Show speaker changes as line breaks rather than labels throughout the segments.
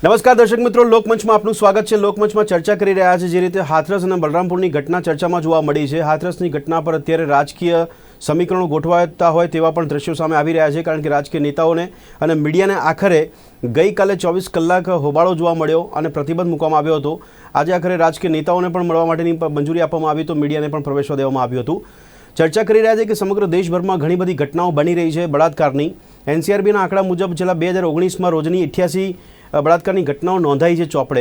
નમસ્કાર દર્શક મિત્રો, લોકમંચમાં આપનું સ્વાગત છે। લોકમંચમાં ચર્ચા કરી રહ્યા છે જે રીતે હાથરસ અને બલરામપુરની ઘટના ચર્ચામાં જોવા મળી છે। હાથરસની ઘટના પર અત્યારે રાજકીય સમીકરણો ગોઠવાતા હોય તેવા પણ દ્રશ્યો સામે આવી રહ્યા છે, કારણ કે રાજકીય નેતાઓને અને મીડિયાને આખરે ગઈકાલે 24 કલાક હોબાળો જોવા મળ્યો અને પ્રતિબંધ મૂકવામાં આવ્યો હતો। આજે આખરે રાજકીય નેતાઓને પણ મળવા માટેની મંજૂરી આપવામાં આવી તો મીડિયાને પણ પ્રવેશવા દેવામાં આવ્યું હતું। ચર્ચા કરી રહ્યા છે કે સમગ્ર દેશભરમાં ઘણી બધી ઘટનાઓ બની રહી છે બળાત્કારની। એનસીઆરબીના આંકડા મુજબ છેલ્લા 2019માં રોજની 88 બળાત્કારની ઘટનાઓ નોંધાઈ છે ચોપડે।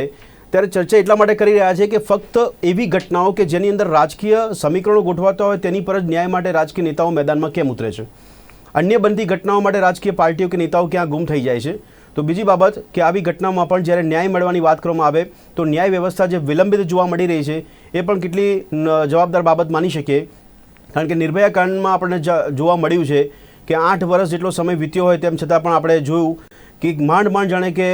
ત્યારે ચર્ચા એટલા માટે કરી રહ્યા છે કે ફક્ત એવી ઘટનાઓ કે જેની અંદર રાજકીય સમીકરણો ગોઠવાતા હોય તેની પર જ ન્યાય માટે રાજકીય નેતાઓ મેદાનમાં કેમ ઉતરે છે? અન્ય બનતી ઘટનાઓ માટે રાજકીય પાર્ટીઓ કે નેતાઓ ક્યાં ગુમ થઈ જાય છે? તો બીજી બાબત કે આવી ઘટનામાં પણ જ્યારે ન્યાય મળવાની વાત કરવામાં આવે તો ન્યાય વ્યવસ્થા જે વિલંબિત જોવા મળી રહી છે એ પણ કેટલી જવાબદાર બાબત માની શકીએ? કારણ કે નિર્ભયા કાંડમાં આપણને જોવા મળ્યું છે કે 8 વર્ષ જેટલો સમય વીત્યો હોય તેમ છતાં પણ આપણે જોયું કે માંડ જાણે કે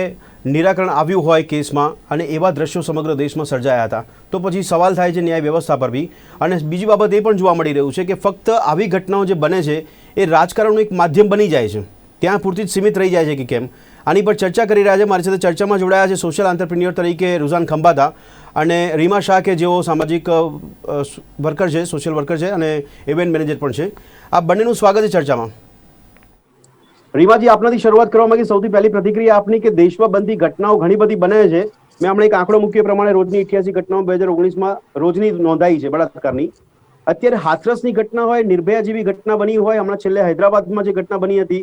નિરાકરણ આવ્યું હોય કેસમાં, અને એવા દ્રશ્યો સમગ્ર દેશમાં સર્જાયા હતા। તો પછી સવાલ થાય છે ન્યાય વ્યવસ્થા પર બી। અને બીજી બાબત એ પણ જોવા મળી રહ્યું છે કે ફક્ત આવી ઘટનાઓ જે બને છે એ રાજકારણનું એક માધ્યમ બની જાય છે, ત્યાં પૂરતી જ સીમિત રહી જાય છે કે કેમ? આની પર ચર્ચા કરી રહ્યા છે। મારી સાથે ચર્ચામાં જોડાયા છે સોશિયલ આંતરપ્રિન્યોર તરીકે રુઝાન ખંભાતા અને રીમા શાહ કે જેઓ સામાજિક વર્કર છે, સોશિયલ વર્કર છે અને ઇવેન્ટ મેનેજર પણ છે। આ બંનેનું સ્વાગત છે ચર્ચામાં। રીમાજી, આપનાથી શરૂઆત કરવા માંગી। સૌથી પહેલી પ્રતિક્રિયા આપની કે દેશમાં બનતી ઘટનાઓ ઘણી બધી બને છે। મેં હમણાં એક આંકડો મૂક્યો પ્રમાણે રોજની 88 ઘટનાઓ 2019માં રોજની નોંધાઈ છે બળાત્કારની। અત્યારે હાથરસની ઘટના હોય, નિર્ભયા જેવી ઘટના બની હોય, હમણાં છેલ્લે હૈદરાબાદમાં જે ઘટના બની હતી,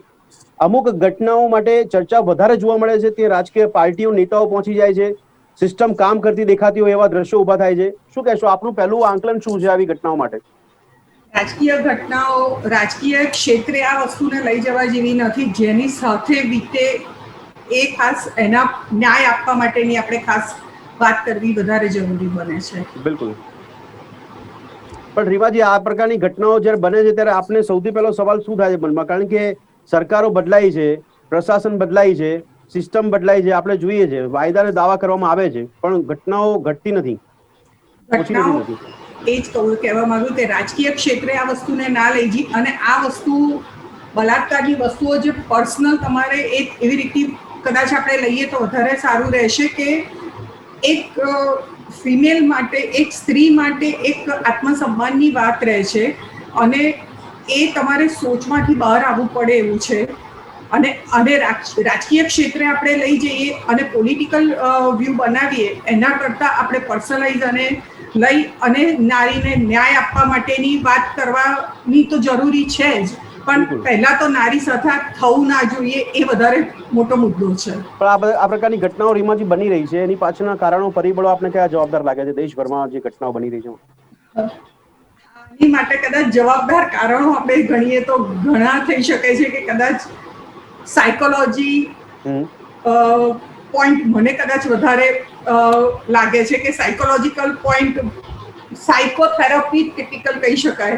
અમુક ઘટનાઓ માટે ચર્ચા વધારે જોવા મળે છે, તે રાજકીય પાર્ટીઓ નેતાઓ પહોંચી જાય છે, સિસ્ટમ કામ કરતી દેખાતી હોય એવા દ્રશ્યો ઊભા થાય છે। શું કહેશો, આપનું પહેલું આંકલન શું છે આવી ઘટનાઓ માટે?
રાજકીય ઘટનાઓ રાજકીય ક્ષેત્રે આ વસ્તુને લઈ જવા જેવી નથી, જેની સાથે વીતે એ ખાસ એના ન્યાય આપવા માટેની આપણે ખાસ વાત કરવી વધારે જરૂરી બને છે।
બિલકુલ। પણ રીમાજી, આ પ્રકારની ઘટનાઓ જ્યારે બને છે ત્યારે આપને સૌથી પહેલો સવાલ શું થાય છે મનમાં? કારણ કે સરકારો બદલાઈ છે, પ્રશાસન બદલાઈ છે, સિસ્ટમ બદલાઈ છે, આપણે જોઈએ છે, વાયદાને દાવા કરવામાં આવે છે, પણ ઘટનાઓ ઘટતી નથી, ઓછી નથી
ઘટનાઓ
થતી।
એ જ કહેવા માંગુ કે રાજકીય ક્ષેત્રે આ વસ્તુને ના લઈ જઈ, અને આ વસ્તુ બલાત્કારની વસ્તુઓ જે પર્સનલ તમારે એક એવી રીતે કદાચ આપણે લઈએ તો વધારે સારું રહેશે કે એક ફિમેલ માટે, એક સ્ત્રી માટે એક આત્મસન્માનની વાત રહે છે, અને એ તમારે સોચમાંથી બહાર આવવું પડે એવું છે। અને રાજકીય ક્ષેત્રે આપણે લઈ જઈએ અને પોલિટિકલ વ્યૂ બનાવીએ એના કરતાં આપણે પર્સનલાઇઝ અને લઈ અને નારીને ન્યાય આપવા માટેની વાત કરવાની તો જરૂરી છે જ, પણ પહેલા તો નારી સાથે થવું ના જોઈએ એ વધારે મોટો મુદ્દો છે।
પણ આ પ્રકારની ઘટનાઓ રીમાજી બની રહી છે, એની પાછળના કારણો, પરિબળો આપને કયા જવાબદાર લાગે છે દેશભરમાં જે ઘટનાઓ બની રહી છે?
આની માટે કદાચ જવાબદાર કારણો આપણે ગણીએ તો ઘણા થઈ શકે છે કે કદાચ સાયકોલોજી પોઈન્ટ મને કદાચ વધારે લાગે છે કે સાયકોલોજીકલ પોઈન્ટ, સાયકોથેરાપી ટિપિકલ કહી શકાય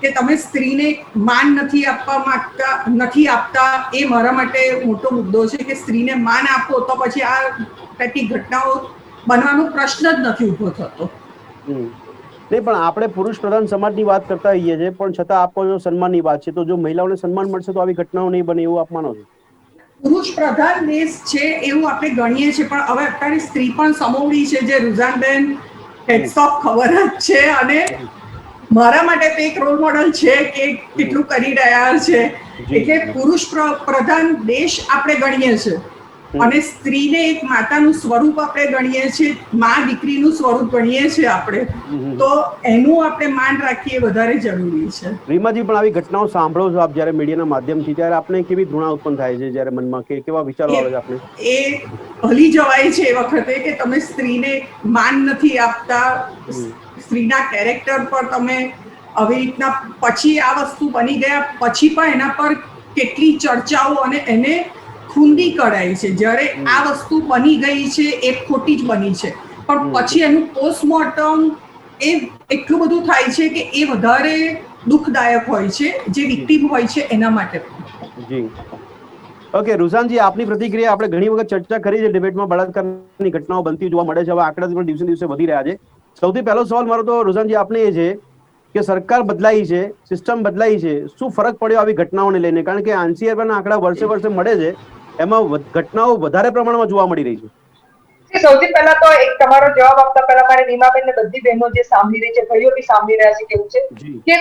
કે તમે સ્ત્રીને માન નથી આપતા, એ મારા માટે મોટો મુદ્દો છે કે સ્ત્રીને માન આપો તો પછી આ ટાઈપની ઘટનાઓ બનવાનો પ્રશ્ન જ નથી ઊભો થતો।
નહીં, પણ આપણે પુરુષ પ્રધાન સમાજની વાત કરતા હોઈએ છીએ, પણ છતાં આપો જો સન્માનની વાત છે, તો જો મહિલાઓને સન્માન મળશે તો આવી ઘટનાઓ નહીં બને એવું આપ માનો છો?
પુરુષ પ્રધાન દેશ છે એવું આપણે ગણીએ છીએ, પણ હવે અત્યારે સ્ત્રી પણ સમોવડી છે, જે રુઝાનબેન હેડ્સ ઓફ ખબર જ છે, અને મારા માટે તો એક રોલ મોડલ છે કે કેટલું કરી રહ્યા છે। એટલે પુરુષ પ્રધાન દેશ આપણે ગણીએ છીએ, અને સ્ત્રીને એક માતાનું સ્વરૂપ આપણે ગણીએ છીએ, માં દીકરીનું સ્વરૂપ ગણીએ છીએ આપણે, તો એનું આપણે માન રાખીએ વધારે જરૂરી છે।
રીમાજી, પણ આવી ઘટનાઓ સાંભળો છો આપ જ્યારે મીડિયાના માધ્યમથી, ત્યારે આપને કેવી ધૃણા ઉત્પન્ન થાય છે જ્યારે મનમાં, કે કેવા વિચારો આવે છે આપને?
એ હલી જવાય છે એ વખતે કે તમે સ્ત્રીને માન નથી આપતા, સ્ત્રીના કેરેક્ટર પર તમે આવી રીતના, પછી આ વસ્તુ બની ગયા પછી પણ એના પર કેટલી ચર્ચાઓ અને એને ખૂંદી કઢાય છે। જ્યારે આ વસ્તુ બની ગઈ છે એ ખોટી જ બની છે, પણ પછી એનું પોસ્ટમોર્ટમ એ એટલું બધું થાય છે કે એ વધારે દુઃખદાયક હોય છે જે વિક્ટિમ હોય છે એના માટે।
જી, ઓકે રુઝાનજી, આપની પ્રતિક્રિયા આપણે ઘણી વખત ચર્ચા કરી છે ડિબેટમાં, બળાત્કારની ઘટનાઓ બનતી જોવા મળે છે, હવે આંકડા પણ દિવસે દિવસે વધી રહ્યા છે। સૌથી પહેલો સવાલ મારો તો રુઝાનજી આપને એ છે કે સરકાર બદલાઈ છે, સિસ્ટમ બદલાઈ છે, શું ફરક પડ્યો આવી ઘટનાઓને લઈને? કારણ કે એનસીઆરબીના આંકડા વર્ષે મળે છે, એમાં ઘટનાઓ વધારે પ્રમાણમાં જોવા મળી રહી છે?
સૌથી પહેલા તો એક તમારો જવાબ આપતા પહેલા મારે નીમાબેન ને બધી બહેનો જે સાંભળી રહી છે, ભાઈઓ બી સાંભળી રહ્યા છે, કેવું છે કે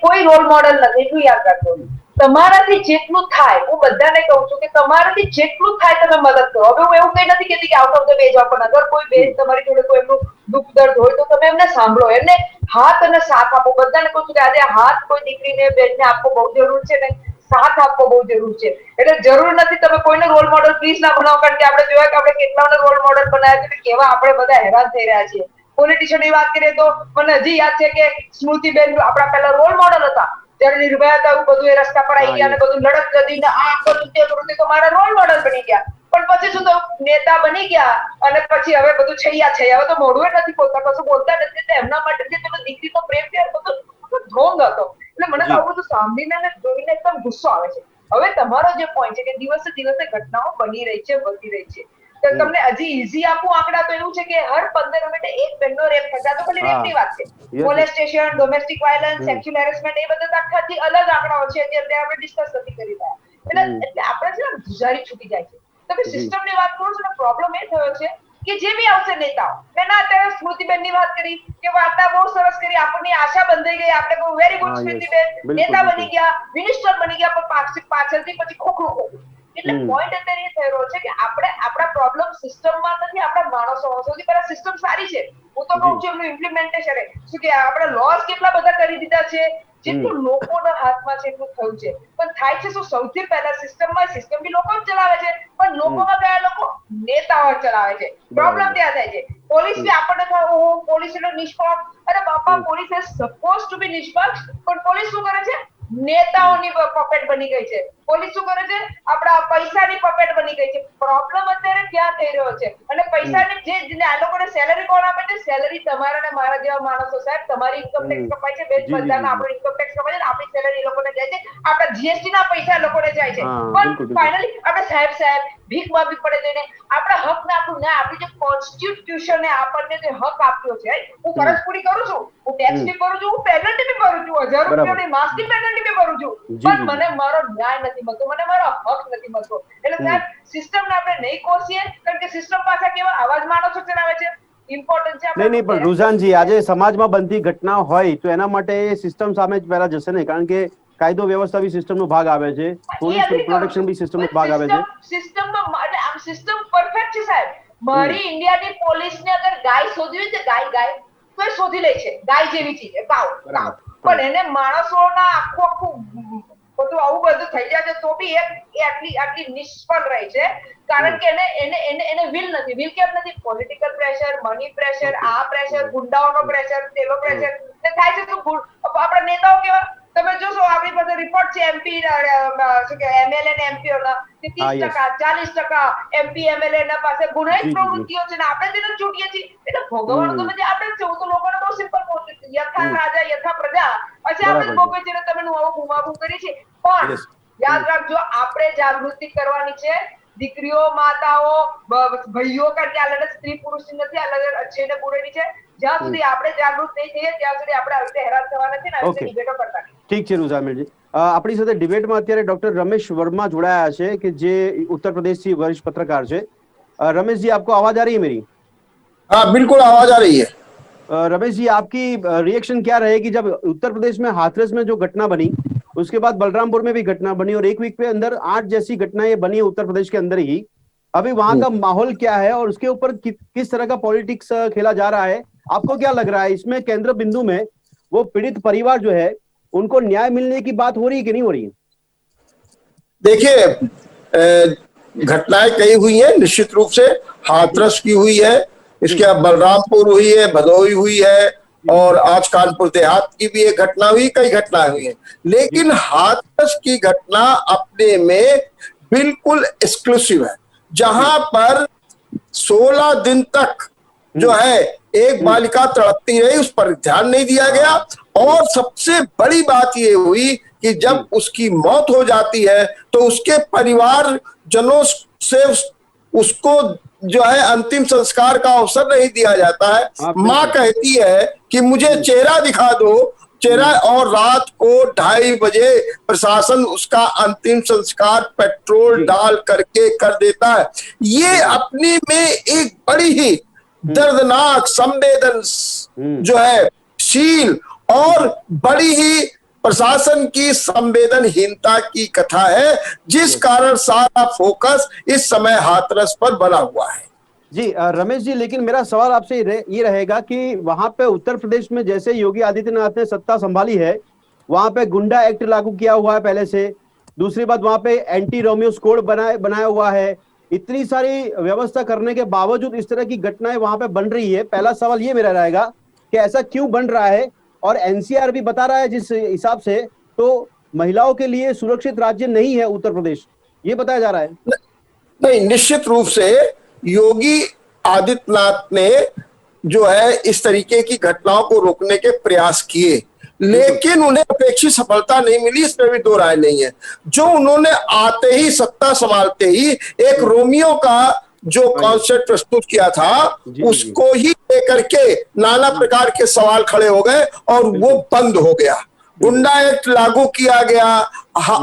કોઈ રોલ મોડેલ નથી. એટલું યાદ રાખજો, તમારાથી જેટલું થાય, હું બધાને કહું છું કે તમારાથી જેટલું થાય તમે મદદ કરો. હવે હું એવું કઈ નથી કહેતી કે આઉટ ઓફ ધ વે જાઓ, પણ અગર કોઈ બેન તમારી જોડે કોઈ એમનું દુઃખ દર્દ હોય તો તમે એમને સાંભળો, એમને હાથ અને સાથ આપો. બધાને કહું છું કે આજે હાથ કોઈ દીકરીને બેનને આપવો બહુ જરૂર છે ને સાથ આપવો બહુ જરૂર છે. એટલે જરૂર નથી તમે કોઈને રોલ મોડેલ પ્લીઝ ના બનાવો, કારણ કે આપણે જોયા કે આપણે કેટલાને રોલ મોડેલ બનાવ્યા છે, કેવા આપણે બધા હેરાન થઈ રહ્યા છીએ. પોલિટિશિયન ની વાત કરીએ તો મને હજી યાદ છે કે સ્મૃતિબેન આપણા પહેલા રોલ મોડેલ હતા. જયારે નિર્ભયા હતા એવું બધું એ રસ્તા પર આવી ગયા અને બધું લડત કરીને આ કરું તે કરું તો મારા રોલ મોડેલ બની ગયા. પણ પછી શું થયું, નેતા બની ગયા અને પછી હવે બધું છૈયા છે. હવે તો મોઢું નથી બોલતા, કશું બોલતા નથી. એટલે એમના માટે જે પેલો દીકરીનો પ્રેમ છે બધું ઢોંગ હતો. એટલે મને તો આવું બધું સાંભળીને અને જોઈને એકદમ ગુસ્સો આવે છે. હવે તમારો જે પોઈન્ટ છે કે દિવસે દિવસે ઘટનાઓ બની રહી છે, વધી રહી છે, તો તમને હજી ઈઝી આપું આંકડા તો એવું છે કે હર 15 મિનિટે એક બહેનનો રેપ થતા, તો ખાલી રેપની વાત છે. Molestation, domestic violence, sexual harassment, એ બધા આખાથી અલગ આંકડાઓ છે, જે અત્યારે આપણે ડિસ્કસ નથી કરી રહ્યા. એટલે આપણે છે ને ધુજારી છૂટી જાય છે. તમે સિસ્ટમની વાત કરો છો ને, પ્રોબ્લેમ એ થયો છે કે જે બી આવશે નેતાઓ, મેં અત્યારે સ્મૃતિબેન ની વાત કરી કે વાર્તા બહુ સરસ કરી, આપણને આશા બંધાઈ ગઈ, આપણે બહુ વેરી ગુડ સ્મૃતિબેન નેતા બની ગયા, મિનિસ્ટર બની ગયા, પણ પાછળથી પછી ખોખલું. એટલે પોઈન્ટ અત્યારે એ થઈ રહ્યો છે કે આપણે આપણા પ્રોબ્લેમ સિસ્ટમમાં નથી, આપણા માણસોમાં. સૌથી પહેલા સિસ્ટમ સારી છે, હું તો કહું છું એમનું ઇમ્પ્લિમેન્ટેશન શું કે આપણે લોઝ કેટલા બધા કરી દીધા છે, જેટલું લોકોના હાથમાં છે એટલું થયું છે. પણ થાય છે શું, સૌથી પહેલા સિસ્ટમ બી લોકો જ ચલાવે છે, પણ લોકોમાં કયા લોકો નેતાઓ ચલાવે છે. પ્રોબ્લેમ ત્યાં થાય છે. પોલીસ બી આપણને થાય પોલીસ એટલે નિષ્પક્ષ. અરે બાપા, પોલીસ ઇઝ સપોઝ ટુ બી નિષ્પક્ષ, પણ પોલીસ શું કરે છે, નેતાઓની પપેટ બની ગઈ છે. પોલીસ શું કરે છે, આપણા પૈસાની પપેટ બની ગઈ છે. પ્રોબ્લેમ અત્યારે ક્યાં થઈ રહ્યો છે? અને પૈસાની જે આ લોકોને સેલરી કોણ આપે છે? સેલરી તમારા ને મારા જેવા માણસો. સાહેબ, તમારી ઇન્કમ ટેક્સ કપાય છે, બેન બધાના આપણો ઇન્કમ ટેક્સ કપાય છે, આપણી સેલરી એ લોકોને જાય છે, આપણા જીએસટી ના પૈસા એ લોકોને જાય છે. પણ ફાઇનલી આપણે સાહેબ ભીખ માંગવી પડે તેને આપણા હક ને આપણું ન્યાય, આપણી જે કોન્સ્ટિટ્યુશને આપણને જે હક આપ્યો છે, હું ફરજ પૂરી કરું છું, હું ટેક્સ બી ભરું છું, હું પેનલ્ટી બી ભરું છું, 1000 રૂપિયાની માસની પેનલ્ટી બી ભરું છું, પણ મને મારો ન્યાય નથી મળતો, મને મારો હક નથી મળતો. એટલે સાહેબ, સિસ્ટમને આપણે નહીં કોસીએ, કારણ કે સિસ્ટમ પાસે કેવા આવાજ માણસો ચલાવે છે. ઇમ્પોર્ટન્ટ છે
નહીં, પણ રુઝાનજી, આજે સમાજમાં બનતી ઘટના હોય તો એના માટે સિસ્ટમ સામે જ પહેલા જશે ને, કારણ કે કાયદો વ્યવસ્થા બી સિસ્ટમનો ભાગ આવે છે, પોલીસ પ્રોટેક્શન બી સિસ્ટમનો ભાગ આવે છે.
સિસ્ટમમાં એટલે આમ સિસ્ટમ પરફેક્ટ છે સાહેબ. મારી ઇન્ડિયાની પોલીસને અગર ગાય શોધવી હોય, ગાય તો એ શોધી લે છે, ગાય જેવી ચીજ, કાવ. પણ એને માણસોના આખું બધું આવું બધું થઈ જાય છે, તો બી એ આટલી નિષ્ફળ રહે છે, કારણ કે એને વિલ નથી. વિલ કેમ નથી? પોલિટિકલ પ્રેશર, મની પ્રેશર, આ પ્રેશર, ગુંડાઓનો પ્રેશર, તેલો પ્રેશર. થાય છે શું, આપણા નેતાઓ કેવા, તમે જોશો આપણી પાસે રિપોર્ટ છે એમપી શું કે એમએલએ ને એમપીઓ ના, કે 30%, 40% એમપી એમએલએ ના પાસે ગુનાહિત પ્રવૃત્તિઓ છે ને આપણે તેને છૂટીએ છીએ. એટલે ભોગવવાનું તો નથી આપણે જ છે. હું તો લોકોને બહુ સિમ્પલ કહું છું, યથા રાજા યથા પ્રજા. પછી આપણે ભોગવે છે, તમે આવું ગુમાવું કરી છે. પણ યાદ રાખજો, આપણે જાગૃતિ કરવાની છે. દીકરીઓ, માતાઓ, ભાઈઓ, કારણ કે આ લડત સ્ત્રી પુરુષની નથી, આ લડત છે ને પૂરેની છે. જ્યાં સુધી આપણે જાગૃત નહીં થઈએ ત્યાં સુધી આપણે આવી રીતે હેરાન થવાના છે ને આવી રીતે ડિબેટો કરતા નહીં.
ઠીક છે રુઝામેલજી. આપણી સાથે ડિબેટમાં અત્યારે ડોક્ટર રમેશ વર્મા જોડાયા છે, કે જે उत्तर प्रदेश થી वरिष्ठ पत्रकार છે. रमेश जी, आपको आवाज आ रही है मेरी?
हाँ, बिल्कुल आवाज आ रही है।
रमेश जी, आपकी रिएक्शन क्या रहेगी जब उत्तर प्रदेश में हाथरस में जो घटना बनी, उसके बाद बलरामपुर में भी घटना बनी और एक वीक पे अंदर 8 जैसी घटनाएं बनी है उत्तर प्रदेश के अंदर ही। अभी वहां का माहौल क्या है और उसके ऊपर किस तरह का पॉलिटिक्स खेला जा रहा है? आपको क्या लग रहा है, इसमें केंद्र बिंदु में वो पीड़ित परिवार जो है उनको न्याय मिलने की बात हो रही है कि नहीं हो रही है?
देखिए, घटनाएं कई हुई हैं, निश्चित रूप से हाथरस की हुई है, इसके बाद बलरामपुर हुई है, भदोही हुई है, और आज कानपुर देहात की भी एक घटना हुई, कई घटनाएं हुई हैं। लेकिन हाथरस की घटना अपने में बिल्कुल एक्सक्लूसिव है, जहां पर 16 दिन तक जो है एक बालिका तड़पती रही, उस पर ध्यान नहीं दिया गया। और सबसे बड़ी बात ये हुई कि जब उसकी मौत हो जाती है तो उसके परिवार जनों से उसको जो है अंतिम संस्कार का अवसर नहीं दिया जाता है। माँ कहती है कि मुझे चेहरा दिखा दो, चेहरा, और रात को 2:30 बजे प्रशासन उसका अंतिम संस्कार पेट्रोल डाल करके कर देता है। ये अपनी में एक बड़ी ही दर्दनाक, जो है शील और बड़ी ही प्रशासन की संवेदनहीनता की कथा है, जिस कारण सारा फोकस इस समय हाथरस पर बना हुआ है।
जी रमेश जी, लेकिन मेरा सवाल आपसे ये रहेगा कि वहां पे उत्तर प्रदेश में जैसे योगी आदित्यनाथ ने सत्ता संभाली है, वहां पे गुंडा एक्ट लागू किया हुआ है पहले से। दूसरी बात, वहां पे एंटी रोमियो कोड बनाया हुआ है। इतनी सारी व्यवस्था करने के बावजूद इस तरह की घटनाएं वहां पे बन रही है। पहला सवाल ये मेरा रहेगा कि ऐसा क्यों बन रहा है, और एनसीआर भी बता रहा है जिस हिसाब से, तो महिलाओं के लिए सुरक्षित राज्य नहीं है उत्तर प्रदेश, ये बताया जा रहा है।
नहीं, निश्चित रूप से योगी आदित्यनाथ ने जो है इस तरीके की घटनाओं को रोकने के प्रयास किए, लेकिन उन्हें अपेक्षित सफलता नहीं मिली, इसमें भी दो राय नहीं है। जो उन्होंने आते ही, सत्ता संभालते ही एक रोमियो का जो कॉन्सेप्ट प्रस्तुत किया था, उसको ही लेकर के नाना प्रकार के सवाल खड़े हो गए और वो बंद हो गया। गुंडा एक्ट लागू किया गया,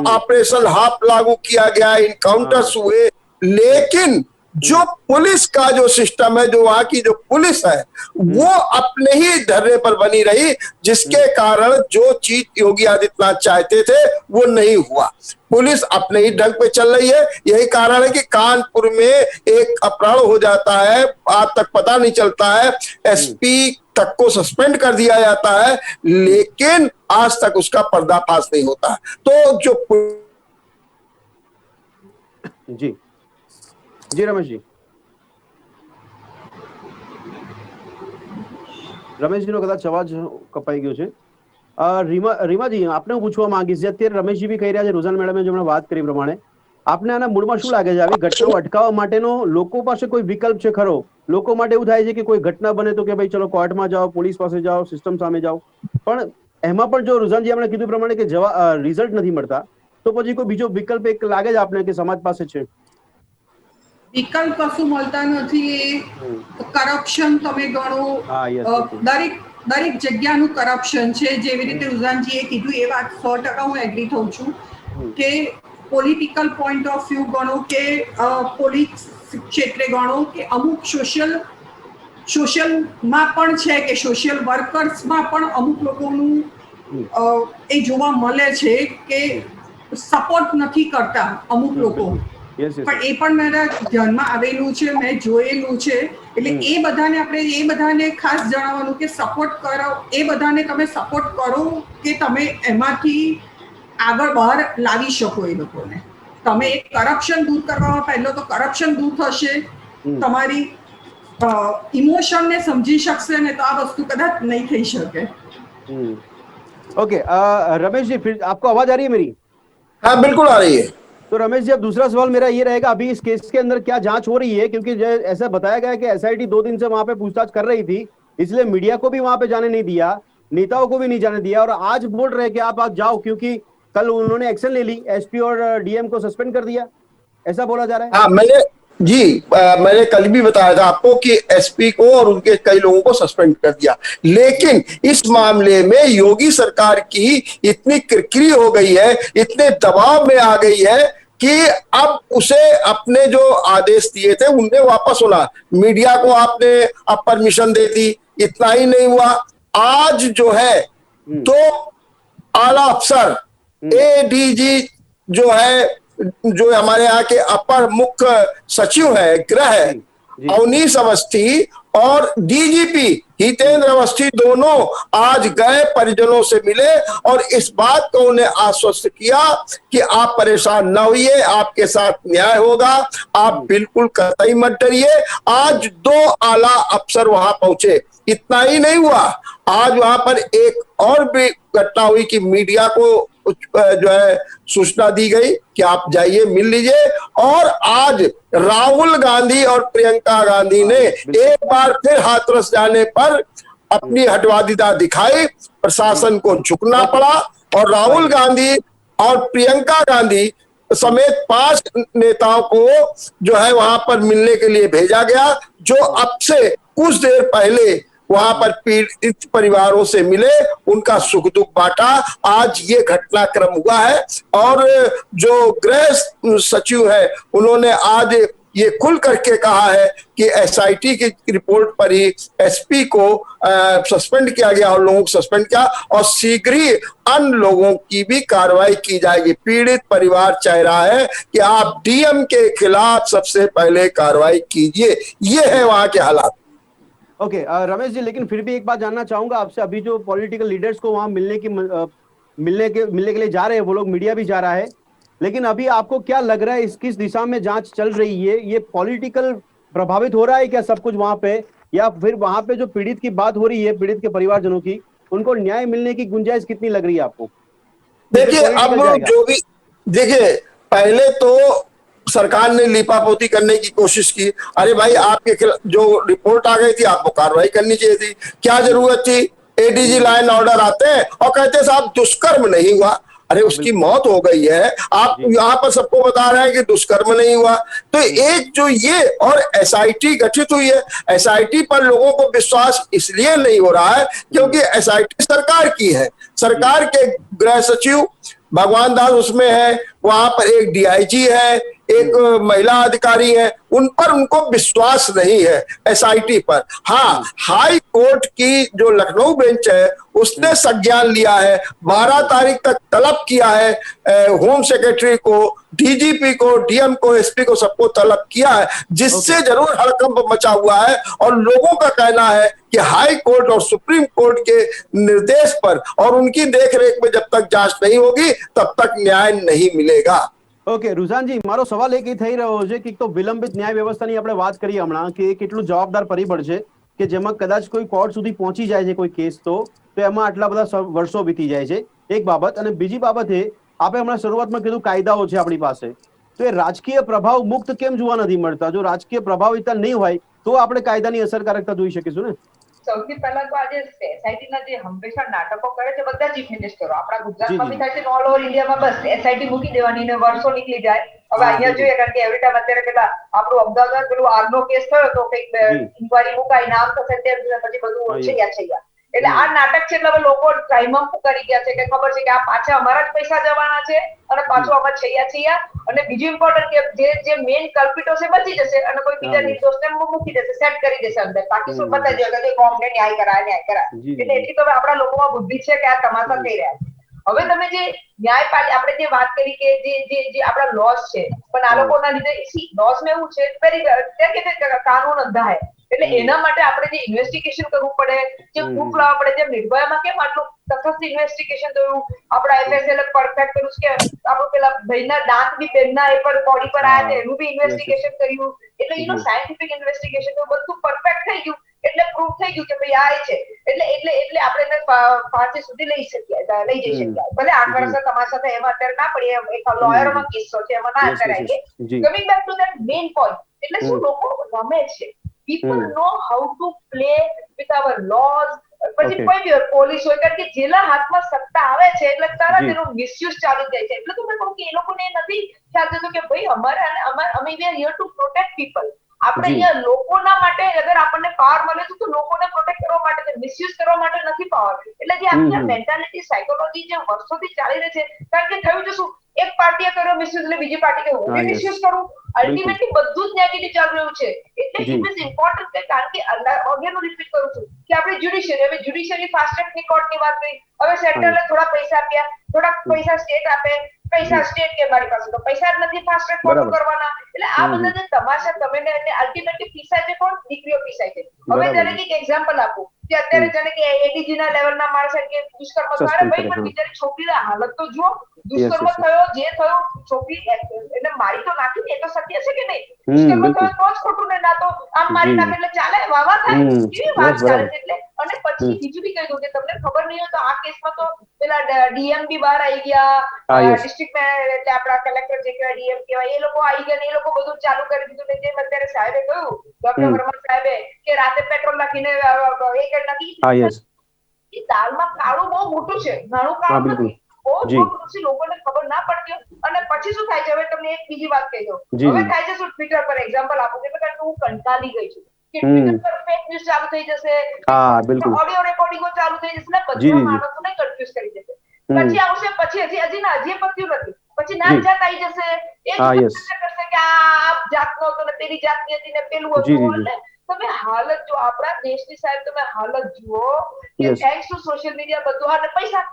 ऑपरेशन हाफ लागू किया गया, इनकाउंटर्स हुए, लेकिन जो पुलिस का जो सिस्टम है, जो वहां की जो पुलिस है, वो अपने ही धर्रे पर बनी रही, जिसके कारण जो चीज योगी आदित्यनाथ चाहते थे वो नहीं हुआ। पुलिस अपने ही ढंग पे चल रही है। यही कारण है कि कानपुर में एक अपहरण हो जाता है, आज तक पता नहीं चलता है, एसपी तक को सस्पेंड कर दिया जाता है, लेकिन आज तक उसका पर्दाफाश नहीं होता। तो जो
जी रमेश जी, રમેશજીનો કદાચ અવાજ કપાઈ ગયો છે। રીમાજી, આપને હું પૂછવા માંગીશ, જે અત્યારે રમેશજી બી કહી રહ્યા છે, રોઝાન મેડમે જેમણે વાત કરી પ્રમાણે, આપને આના મૂળમાં શું લાગે છે? આવી ઘટનાઓ અટકાવવા માટેનો લોકો પાસે કોઈ વિકલ્પ છે ખરો? લોકો માટે એવું થાય છે કે કોઈ ઘટના બને તો કે ભાઈ ચલો કોર્ટમાં જાઓ, પોલીસ પાસે જાઓ, સિસ્ટમ સામે જાઓ, પણ એમાં પણ જો રોઝાનજી આપણે કીધું પ્રમાણે કે રિઝલ્ટ નથી મળતા, તો પછી કોઈ બીજો વિકલ્પ એક લાગે છે આપને કે સમાજ પાસે છે?
વિકલ્પ કશું મળતા નથી। કરપ્શન તમે ગણો, દરેક જગ્યાનું કરપ્શન છે। જેવી રીતે રુઝાનજીએ કીધું એ વાત 100% હું એગ્રી થઉં છું કે પોલિટિકલ પોઈન્ટ ઓફ વ્યૂ ગણો કે પોલીસ ક્ષેત્રે ગણો કે અમુક સોશિયલમાં પણ છે કે સોશિયલ વર્કર્સમાં પણ અમુક લોકોનું એ જોવા મળે છે કે સપોર્ટ નથી કરતા અમુક લોકો, પણ એ પણ મારા ધ્યાનમાં આવેલું છે, મેં જોયેલું છે। એટલે એ બધાને ખાસ જણાવવાનું કે સપોર્ટ કરો, એ બધાને તમે સપોર્ટ કરો કે તમે એમાંથી આગળ બહાર લાવી શકો એ લોકોને। તમે એક કરપ્શન દૂર કરવામાં, પહેલો તો કરપ્શન દૂર થશે, તમારી ઇમોશનને સમજી શકશે ને, તો આ વસ્તુ કદાચ નહીં થઈ શકે।
ओके रमेश जी, फिर आपको आवाज आ रही है मेरी?
हाँ, बिल्कुल आ रही है।
तो रमेश जी, अब दूसरा सवाल मेरा ये रहेगा, अभी इस केस के अंदर क्या जांच हो रही है? क्योंकि ऐसा बताया गया है कि एसआईटी 2 दिन से वहां पे पूछताछ कर रही थी, इसलिए मीडिया को भी वहां पे जाने नहीं दिया, नेताओं को भी नहीं जाने दिया, और आज बोल रहे कि आप आज जाओ, क्योंकि कल उन्होंने एक्शन ले ली, एसपी और डीएम को सस्पेंड कर दिया, ऐसा बोला जा रहा है।
हाँ, मैंने कल भी बताया था आपको कि एसपी को और उनके कई लोगों को सस्पेंड कर दिया, लेकिन इस मामले में योगी सरकार की इतनी किरकिरी हो गई है, इतने दबाव में आ गई है कि अब उसे अपने जो आदेश दिए थे उनने वापस होना। मीडिया को आपने अब परमिशन दे दी, इतना ही नहीं हुआ, आज जो है 2 आला अफसर, एडीजी जो है, जो हमारे यहाँ के अपर मुख्य सचिव है गृह, अवनीश अवस्थी, और डीजीपी हितेंद्र अवस्थी, दोनों आज गए, परिजनों से मिले और इस बात को उन्हें आश्वस्त किया कि आप परेशान न होइए, आपके साथ न्याय होगा, आप बिल्कुल कतई मत डरिए। आज 2 आला अफसर वहां पहुंचे। इतना ही नहीं हुआ, आज वहां पर एक और भी घटना हुई कि मीडिया को जो है सूचना दी गई कि आप जाइए, मिल लीजिए, और आज राहुल गांधी और प्रियंका गांधी ने एक बार फिर हाथरस जाने पर अपनी हटवादीता दिखाई, प्रशासन को झुकना पड़ा, और राहुल गांधी और प्रियंका गांधी समेत 5 नेताओं को जो है वहां पर मिलने के लिए भेजा गया, जो अब से कुछ देर पहले वहां पर पीड़ित परिवारों से मिले, उनका सुख दुख बांटा। आज ये घटनाक्रम हुआ है और जो गृह सचिव है उन्होंने आज ये खुल करके कहा है कि एसआईटी की रिपोर्ट पर ही एसपी को सस्पेंड किया गया और लोगों को सस्पेंड किया और शीघ्र ही अन्य लोगों की भी कार्रवाई की जाएगी। पीड़ित परिवार चाह रहा है कि आप डीएम के खिलाफ सबसे पहले कार्रवाई कीजिए। ये है वहां के हालात।
ओके रमेश जी, लेकिन फिर भी एक बात जानना चाहूंगा आपसे, अभी जो पॉलिटिकल लीडर्स को वहां मिलने के लिए जा रहे हैं वो लोग, मीडिया भी जा रहा है, लेकिन अभी आपको क्या लग रहा है किस दिशा में जांच चल रही है? ये पॉलिटिकल प्रभावित हो रहा है क्या सब कुछ वहां पे, या फिर वहां पे जो पीड़ित की बात हो रही है, पीड़ित के परिवारजनों की, उनको न्याय मिलने की गुंजाइश कितनी लग रही है आपको?
देखिए अब जो भी, देखिए पहले तो सरकार ने लीपापोती करने की कोशिश की। अरे भाई, आपके खिलाफ जो रिपोर्ट आ गई थी आपको कार्रवाई करनी चाहिए थी, क्या जरूरत थी? एडीजी लॉ एंड ऑर्डर आते हैं और कहते हैं साहब दुष्कर्म नहीं हुआ। अरे उसकी मौत हो गई है, आप यहाँ पर सबको बता रहे हैं कि दुष्कर्म नहीं हुआ। तो एक जो ये और एसआईटी गठित हुई है, एसआईटी पर लोगों को विश्वास इसलिए नहीं हो रहा है क्योंकि एसआईटी सरकार की है। सरकार के गृह सचिव भगवान दास उसमें है, वहां पर एक डीआईजी है, एक महिला अधिकारी है, उन पर उनको विश्वास नहीं है एसआईटी पर। हाँ, हाई कोर्ट की जो लखनऊ बेंच है उसने संज्ञान लिया है, 12 तारीख तक तलब किया है होम सेक्रेटरी को, डीजीपी को, डीएम को, एसपी को, सबको तलब किया है, जिससे जरूर हड़कंप मचा हुआ है। और लोगों का कहना है कि हाई कोर्ट और सुप्रीम कोर्ट के निर्देश पर और उनकी देखरेख में जब तक जांच नहीं होगी तब तक न्याय नहीं मिलेगा।
ઓકે રુઝાનજી, મારો સવાલ એક થઈ રહ્યો છે કે તો વિલંબિત ન્યાય વ્યવસ્થાની આપણે વાત કરીએ હમણાં કે કેટલું જવાબદાર પરિબળ છે કે જેમાં કદાચ કોઈ કોર્ટ સુધી પહોંચી જાય છે કોઈ કેસ તો એમાં આટલા બધા વર્ષો વીતી જાય છે, એક બાબત। અને બીજી બાબત એ આપણે હમણાં શરૂઆતમાં કીધું કાયદાઓ છે આપણી પાસે, તો એ રાજકીય પ્રભાવ મુક્ત કેમ જોવા નથી મળતા? જો રાજકીય પ્રભાવિતા નહીં હોય તો આપણે કાયદાની અસરકારકતા જોઈ શકીશું ને?
સૌથી પહેલા તો આજે એસઆઈટી ના જે હંમેશા નાટકો કરે છે બધા ચીફ મિનિસ્ટરો, આપણા ગુજરાતમાં બી થાય છે, ઓલ ઓવર ઇન્ડિયામાં બસ એસઆઈટી મૂકી દેવાની ને વર્ષો નીકળી જાય। હવે અહીંયા જોઈએ કારણ કે એવરી ટાઈમ અત્યારે પેલા આપણું અમદાવાદ પેલું આગનો કેસ થયો તો કઈક ઇન્કવાયરી મુકાઈ, નામ થશે ત્યાં પછી બધું છૈયા। એટલે આ નાટક છે એટલે હવે લોકો ટાઈમમ કરી ગયા છે કે ખબર છે કે આ પાછા અમારા જ પૈસા જવાના છે અને પાછું અમે છૈયા। અને બીજું ઇમ્પોર્ટન્ટ કે જે મેઇન કલ્પિટો છે બચી જશે અને કોઈ બીજા નિર્દોષને મૂકી દેશે, સેટ કરી દેશે અંદર, બાકી શું બતાવી દેશે કે કોમને ન્યાય કરાય। એટલે એટલી તો આપણા લોકોમાં બુદ્ધિ છે કે આ તમાશા થઈ રહ્યા છે। હવે તમે જે ન્યાયપાલિકા આપણે જે વાત કરી કે જે આપણા લોસ છે, પણ આ લોકોના લીધે લોસ માં એવું છે કે કાનૂન અંધા હે, એટલે એના માટે આપણે જે ઇન્વેસ્ટિગેશન કરવું પડે, જે પ્રૂફ લાવવા પડે, જેમ નિર્ભયામાં કેમ આટલું તટસ્થ ઇન્વેસ્ટિગેશન થયું, આપણા એફએસએલ પરફેક્ટ કર્યું કે આપણું પેલા ભાઈના દાંત બી બેનના એ પર બોડી પર આવ્યા છે એનું બી ઇન્વેસ્ટિગેશન કર્યું, એટલે એનું સાયન્ટિફિક ઇન્વેસ્ટિગેશન બધું પરફેક્ટ થઈ ગયું, એટલે પ્રૂફ થઈ ગયું કે ભાઈ આ છે, એટલે આપણે એને ફાંસી સુધી લઈ જઈ શકીએ। ભલે 8 વર્ષના તમાશા થાય એમાં અત્યારે ના પડીએ, એક લોયરમાં કિસ્સો છે એમાં ના અત્યારે આવીએ। Coming back to that main point, એટલે શું લોકો રમે છે, people know how to play with our laws। પછી કોઈ બી પોલીસ હોય, કારણ કે જેના હાથમાં સત્તા આવે છે એટલે તરત એનો મિસયુઝ ચાલુ થાય છે। એટલે તો મેં કહું કે એ લોકોને નથી ખ્યાલ થતો કે ભાઈ અમે we are here to protect people. આપણે અહીંયા લોકોના માટે અગર આપણને પાવર મળે તો લોકોને પ્રોટેક્ટ કરવા માટે, મિસયુઝ કરવા માટે નથી પાવર। એટલે જે આપણી મેન્ટાલિટી, સાયકોલોજી જે વર્ષોથી ચાલી રહી છે, કારણ કે થયું તો શું, એક પાર્ટીએ કર્યો મિસયુઝ એટલે બીજી પાર્ટી કે હું બી મિસયુઝ કરું, અલ્ટિમેટલી બધું જ નેગેટિવ ચાલી રહ્યું છે। એટલે ઇટ ઇઝ ઇમ્પોર્ટન્ટ કે કારણ કે અગેન રિપીટ કરું છું કે આપણે જ્યુડિશિયરી, હવે જ્યુડિશિયરી ફાસ્ટ ટ્રેકની કોર્ટની વાત કરી, હવે સેન્ટ્રલે થોડા પૈસા આપ્યા, થોડા પૈસા સ્ટેટ આપે, પૈસા સ્ટેટ કે મારી પાસે તો પૈસા જ નથી ફાસ્ટ ટ્રેક કોર્ટ કરવાના। એટલે આ બધા જે તમાશા તમે અલ્ટિમેટલી પીસાય છે કોણ? દીકરીઓ પીસાય છે। હવે જ્યારે એક એક્ઝામ્પલ આપું કે અત્યારે જાણે કે એડીજી ના લેવલના માણસ કે દુષ્કર્મ થયો, ભાઈ પણ બિચારી છોકરીની હાલત તો જુઓ, દુષ્કર્મ થયો, જે થયો, છોકરી એને મારી તો નાખી ને, એ તો સત્ય છે કે નહીં? દુષ્કર્મ થયો તો જ ખોટું ને, ના તો આમ મારી નાખે એટલે ચાલે, વાવા થાય, કેવી વાત ચાલે છે। એટલે અને પછી બીજું બી કહી દઉં કે તમને ખબર નહીં હોય તો આ કેસમાં તો પેલા ડીએમ બી બહાર આવી ગયા, ડિસ્ટ્રિક્ટ એટલે આપણા કલેક્ટર જે કહેવાય ડીએમ કહેવાય, એ લોકો આવી ગયા ને એ લોકો બધું ચાલુ કરી દીધું ને, જેમ અત્યારે સાહેબે કહ્યું, ડોક્ટર વર્મા સાહેબે કે રાતે પેટ્રોલ નાખીને એ કરી નાખી। દાળમાં કાળું બહુ મોટું છે, નાનું કાળું નથી, બહુ મોટું છે, લોકોને ખબર ના પડતી। અને પછી શું થાય છે, હવે તમને એક બીજી વાત કહી દઉં, હવે થાય છે શું, ટ્વિટર પર એક્ઝામ્પલ આપું કે હું કંટાળી ગઈ છું, કે ટ્વિટર પર ફેક ન્યૂઝ ચાલુ થઈ જશે, ઓડિયો રેકોર્ડિંગો ચાલુ થઈ જશે ને બધા માણસોને કન્ફ્યુઝ કરી દેશે. પછી આવશે, પછી હજી પત્યું નથી, પછી નાત જાત આવી જશે, એ કરશે કે આ જાતનો હતો ને પેલી જાતની હતી ને પેલું હતું. તમે હાલત જો આપણા દેશની સાહેબ, તમે હાલત જુઓ કે થેન્ક્સ ટુ સોશિયલ મીડિયા બધું અને પૈસા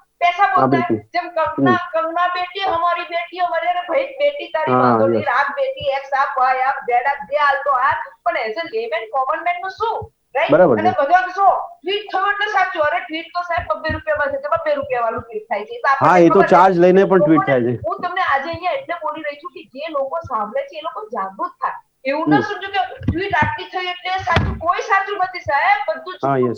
બોલતા है. જેમ कंगना बेटी हमारी बेटी हमारी, अरे भाई बेटी तारी वांधो नहीं, राग बेटी एक्स आप वाय आप जेड आप जे हाल તો હાલ, પણ એઝ અ લેમેન કોમન મેન નું શું, રાઈટ? અને બધા શું ટ્વીટ થયું એટલે સાચું, અરે ટ્વીટ તો સાહેબ 2 રૂપિયામાં છે, 2 રૂપિયા વાળું ટ્વીટ થાય છે.
હા, એ તો ચાર્જ લઈને પણ ટ્વીટ થાય છે.
હું તમને આજે અહીંયા એટલે બોલી રહી છું કે જે લોકો સાંભળે છે એ લોકો જાગૃત થાય. એવું ના સમજો કે ટ્વીટ આટલી થઈ એટલે સાચું, કોઈ સાચું નથી સાહેબ, બધું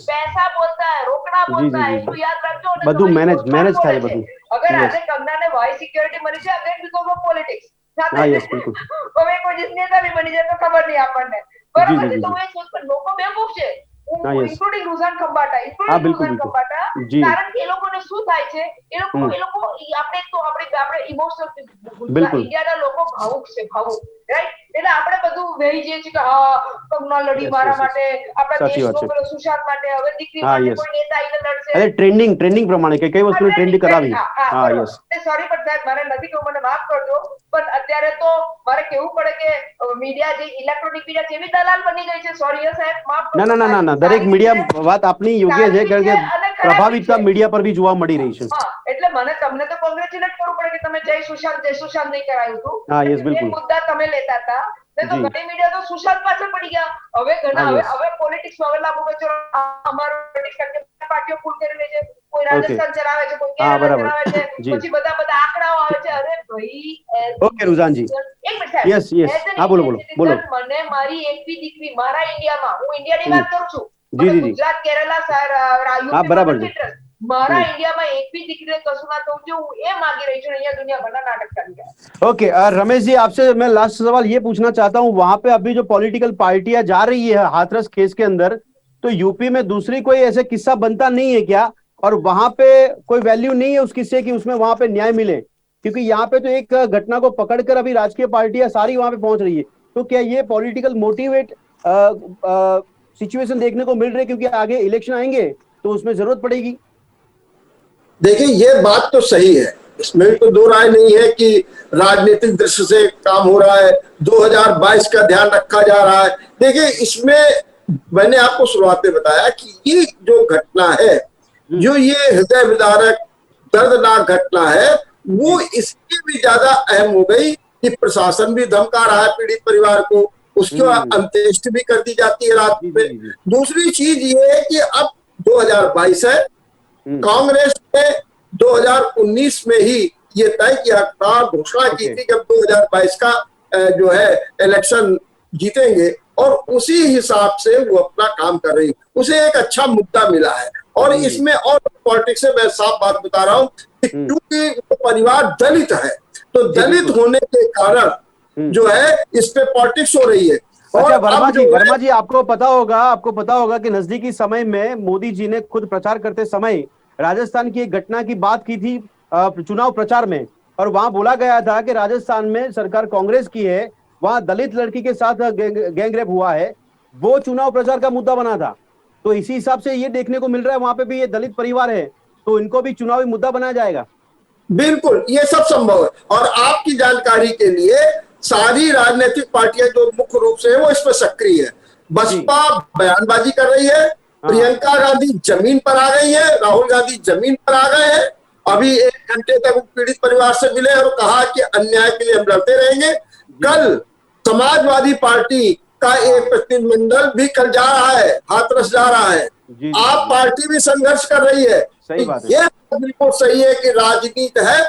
પૈસા બોલતા હે, રોકડા બોલતા હે, એટલું યાદ રાખજો.
બધું મેનેજ થાય બધું.
અગર આજે કંગનાને વાય સિક્યોરિટી મળી છે અગેન બીકોઝ ઓફ પોલિટિક્સ, હવે કોઈ જીત નેતા બી બની જાય તો ખબર નહીં આપણને, બરાબર છે? તો એ સોચ પર લોકો બેવકૂફ છે, ઇન્ક્લુડિંગ રૂઝાન ખંભાટા, કારણ કે એ લોકોને શું થાય છે, એ લોકો આપણે ઇમોશનલ, ઇન્ડિયાના લોકો ભાવુક છે, ભાવુક, રાઈટ? એટલે આપણે બધું વહી જઈએ છીએ કે હા કંગના લડી મારા માટે, આપણા દેશનો પેલો સુશાંત માટે, હવે દીકરી માટે કોઈ નેતા આવીને લડશે.
અરે ટ્રેન્ડિંગ પ્રમાણે કે કઈ વસ્તુને ટ્રેન્ડ કરાવી. હા, યસ.
સોરી પણ સાહેબ મારે નથી કહું, મને માફ કરજો, પણ અત્યારે તો મારે કેવું પડે કે મીડિયા જે ઇલેક્ટ્રોનિક મીડિયા જેવી દલાલ બની ગઈ છે. સોરી સાહેબ, માફ કરજો.
ના, દરેક મીડિયા વાત આપની યોગ્ય છે, કારણ કે પ્રભાવિતતા મીડિયા પર બી જોવા મળી રહી છે.
હા, એટલે તમને તો કોંગ્રેચ્યુલેટ કરવું પડે કે તમે જય સુશાંત નહીં કરાયું હતું.
હા, યસ, બિલકુલ.
મુદ્દા તમે લેતા હતા, તો ઘણી મીડિયા તો સુશાંત પાછળ પડી ગયા. હવે પોલિટિક્સમાં હવે લાગુ કે અમારું પોલિટિક્સ કારણ કે પાર્ટીઓ ફૂલ કરી રહી છે, કોઈ રાજસ્થાન ચલાવે છે, કોઈ કેરળ ચલાવે છે, પછી બધા આંકડાઓ આવે છે. અરે ભાઈ,
ઓકે રૂઝાનજી,
એક મિનિટ સાહેબ,
યસ, હા, બોલો.
મને મારી એક બી દીકરી મારા ઇન્ડિયામાં, હું ઇન્ડિયાની વાત કરું છું, ગુજરાત, કેરલા,
બરાબર છે,
મારા ઇન્ડિયામાં એક भी દીકરીને કશું ના થવું જોઈએ, હું એ માંગી रही हूँ. અહીંયા दुनिया नाटक कर गया.
ओके, रमेश जी, आपसे मैं लास्ट सवाल ये पूछना चाहता हूँ, वहां पे अभी जो पॉलिटिकल पार्टियां जा रही है हाथरस केस के अंदर, तो यूपी में दूसरी कोई ऐसे किस्सा बनता नहीं है क्या? और वहां पे कोई वैल्यू नहीं है उस किस्से की, उसमें वहां पे न्याय मिले? क्योंकि यहाँ पे तो एक घटना को पकड़कर अभी राजकीय पार्टियां सारी वहां पे पहुंच रही है, तो क्या ये पॉलिटिकल मोटिवेट सिचुएशन देखने को मिल रही है? क्योंकि आगे इलेक्शन आएंगे तो उसमें जरूरत पड़ेगी.
देखिए, ये बात तो सही है, इसमें तो दो राय नहीं है कि राजनीतिक दृष्टि से काम हो रहा है, 2022 का ध्यान रखा जा रहा है. देखिए, इसमें मैंने आपको शुरुआत में बताया कि ये जो घटना है, जो ये हृदय विदारक दर्दनाक घटना है, वो इसकी भी ज्यादा अहम हो गई कि प्रशासन भी धमका रहा है पीड़ित परिवार को, उसकी अंत्येष्टि भी कर दी जाती है रात में. दूसरी चीज ये है कि अब 2022 है, कांग्रेस ने 2019 में ही ये तय किया था, घोषणा की थी कि अब 2022 का जो है इलेक्शन जीतेंगे, और उसी हिसाब से वो अपना काम कर रही, उसे एक अच्छा मुद्दा मिला है. और इसमें और पॉलिटिक्स से मैं साफ बात बता रहा हूँ कि क्योंकि परिवार दलित है, तो दलित होने के कारण जो है इस पे पॉलिटिक्स हो रही है.
अच्छा, वर्मा जी, आपको पता होगा कि नजदीकी समय में मोदी जी ने खुद प्रचार करते समय राजस्थान की एक घटना की बात की थी चुनाव प्रचार में, और वहां बोला गया था कि राजस्थान में सरकार कांग्रेस की है, वहां दलित लड़की के साथ गैंगरेप हुआ है, वो चुनाव प्रचार का मुद्दा बना था. तो इसी हिसाब से ये देखने को मिल रहा है वहां पे भी ये दलित परिवार है, तो इनको भी चुनावी मुद्दा बनाया जाएगा.
बिल्कुल, ये सब संभव है. और आपकी जानकारी के लिए सारी राजनीतिक पार्टियां जो मुख्य रूप से है वो इस पर सक्रिय है. बसपा बयानबाजी कर रही है, प्रियंका गांधी जमीन पर आ गई है, राहुल गांधी जमीन पर आ गए हैं. अभी 1 घंटे तक वो पीड़ित परिवार से मिले और कहा कि अन्याय के लिए हम लड़ते रहेंगे. कल समाजवादी पार्टी का एक प्रतिनिधिमंडल भी कल जा रहा है, हाथरस जा रहा है. आप पार्टी भी संघर्ष कर रही है.
सही बात है.
ये बिल्कुल सही है कि राजनीति है,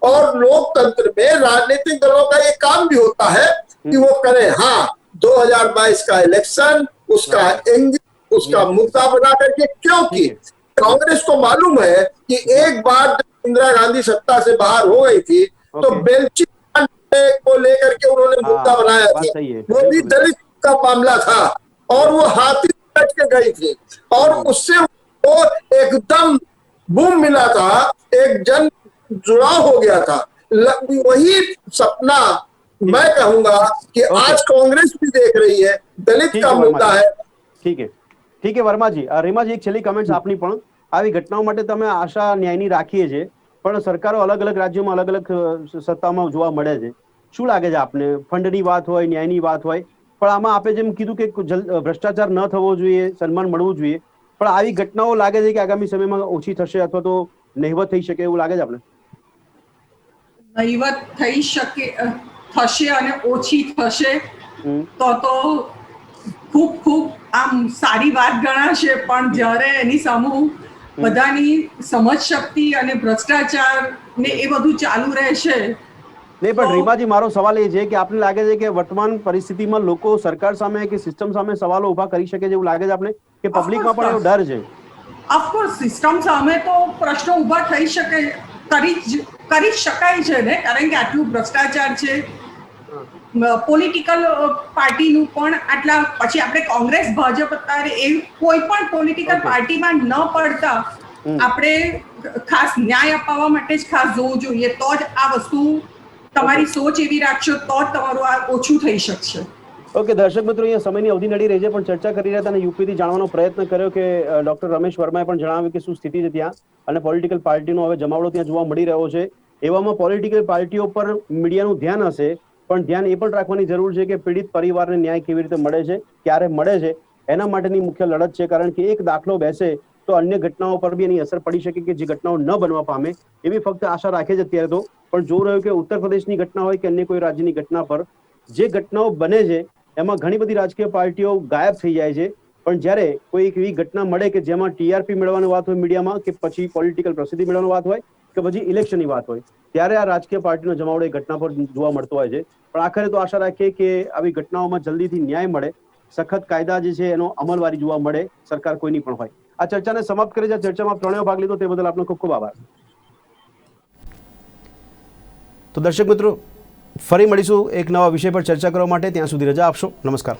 और लोकतंत्र में राजनीतिक दलों का ये काम भी होता है कि वो करें. हाँ, 2022 का इलेक्शन, उसका उसका मुद्दा बना करके, क्योंकि कांग्रेस को मालूम है कि एक बार जब इंदिरा गांधी सत्ता से बाहर हो गई थी, तो बेलची को लेकर के उन्होंने मुद्दा बनाया था. वो भी दलित का मामला था, और वो हाथी बैठ के गई थी, और उससे वो एकदम बूम मिला था, एक जन जुड़ाव हो गया था. वही सपना मैं कहूंगा कि आज कांग्रेस भी देख रही है. दलित का मुद्दा है,
ઠીક હે વર્માજી. રીમાજી, એક છેલ્લી કમેન્ટ્સ આપની પણ. આવી ઘટનાઓ માટે તમે આશા ન્યાયની રાખીએ છે, પણ સરકારો અલગ અલગ રાજ્યોમાં અલગ અલગ સત્તામાં જોવા મળે છે. શું લાગે છે આપને? ફંડની વાત હોય, ન્યાયની વાત હોય, પણ આમાં આપે જેમ કીધું કે ભ્રષ્ટાચાર ન થવો જોઈએ, સન્માન મળવું જોઈએ, પણ આવી ઘટનાઓ લાગે છે કે આગામી સમયમાં ઓછી થશે અથવા તો નહિવત થઈ શકે એવું લાગે છે આપને?
નહિવત થઈ શકે, થશે અને ઓછી થશે તો ખૂબ ખૂબ આમ સારી વાત ગણાશે, પણ જ્યારે એની સામું બધાની સમજ શક્તિ અને ભ્રષ્ટાચાર ને એ બધું ચાલુ રહેશે.
નહીં, પણ રીમાજી, મારો સવાલ એ છે કે આપને લાગે છે કે વર્તમાન પરિસ્થિતિમાં લોકો સરકાર સામે કે સિસ્ટમ સામે સવાલો ઉભા કરી શકે છે એવું લાગે છે આપને, કે પબ્લિકમાં પણ એવો ડર છે?
ઓફકોર્સ સિસ્ટમ સામે તો પ્રશ્નો ઉભા થઈ શકે, કરી શકાય છે ને, કારણ કે આટલું ભ્રષ્ટાચાર છે. પોલિટિકલ પાર્ટીનું પણ આટલા, પછી આપણે કોંગ્રેસ, ભાજપ, અત્યારે એ કોઈ પણ પોલિટિકલ પાર્ટીમાં ન પડતા આપણે ખાસ ન્યાય અપાવવા માટે જ ખાસ જોવું જોઈએ. તો જ આ વસ્તુ, તમારી સોચ એવી રાખશો તો જ તમારું આ ઓછું થઈ શકશે.
ઓકે દર્શક મિત્રો, અહીંયા સમયની અવધિ નડી રહી છે, પણ ચર્ચા કરી રહ્યા હતા અને યુપીથી જાણવાનો પ્રયત્ન કર્યો કે ડોક્ટર રમેશ વર્માએ પણ જણાવ્યું કે શું સ્થિતિ છે ત્યાં, અને પોલિટિકલ પાર્ટીનો હવે જમાવડો ત્યાં જોવા મળી રહ્યો છે. એવામાં પોલિટિકલ પાર્ટીઓ પર મીડિયાનું ધ્યાન હશે, પણ ધ્યાન એ પણ રાખવાની જરૂર છે કે પીડિત પરિવારને ન્યાય કેવી રીતે મળે છે, ક્યારે મળે છે, એના માટેની મુખ્ય લડત છે. કારણ કે એક દાખલો બેસે તો અન્ય ઘટનાઓ પર બી એની અસર પડી શકે કે જે ઘટનાઓ ન બનવા પામે, એવી ફક્ત આશા રાખે છે અત્યારે તો. પણ જોવું રહ્યું કે ઉત્તર પ્રદેશની ઘટના હોય કે અન્ય કોઈ રાજ્યની ઘટના પર જે ઘટનાઓ બને છે એમાં ઘણી બધી રાજકીય પાર્ટીઓ ગાયબ થઈ જાય છે, પણ જ્યારે કોઈ એક એવી ઘટના મળે કે જેમાં ટીઆરપી મેળવવાની વાત હોય મીડિયામાં, કે પછી પોલિટિકલ પ્રસિદ્ધિ મેળવવાની વાત હોય, કે પછી ઇલેક્શનની વાત હોય, ત્યારે આ રાજકીય પાર્ટીનો જમાવડો એ ઘટના પર જોવા મળતો હોય છે. પણ આખરે તો આશા રાખીએ કે આવી ઘટનાઓમાં જલ્દીથી ન્યાય મળે, સખત કાયદા જે છે એનો અમલવારી જોવા મળે, સરકાર કોઈની પણ હોય. આ ચર્ચાને સમાપ્ત કરી, આ ચર્ચામાં ત્રણેય ભાગ લીધો તે બદલ આપનો ખૂબ ખૂબ આભાર. તો દર્શક મિત્રો, ફરી મળીશું એક નવા વિષય પર ચર્ચા કરવા માટે. ત્યાં સુધી રજા આપશો. નમસ્કાર.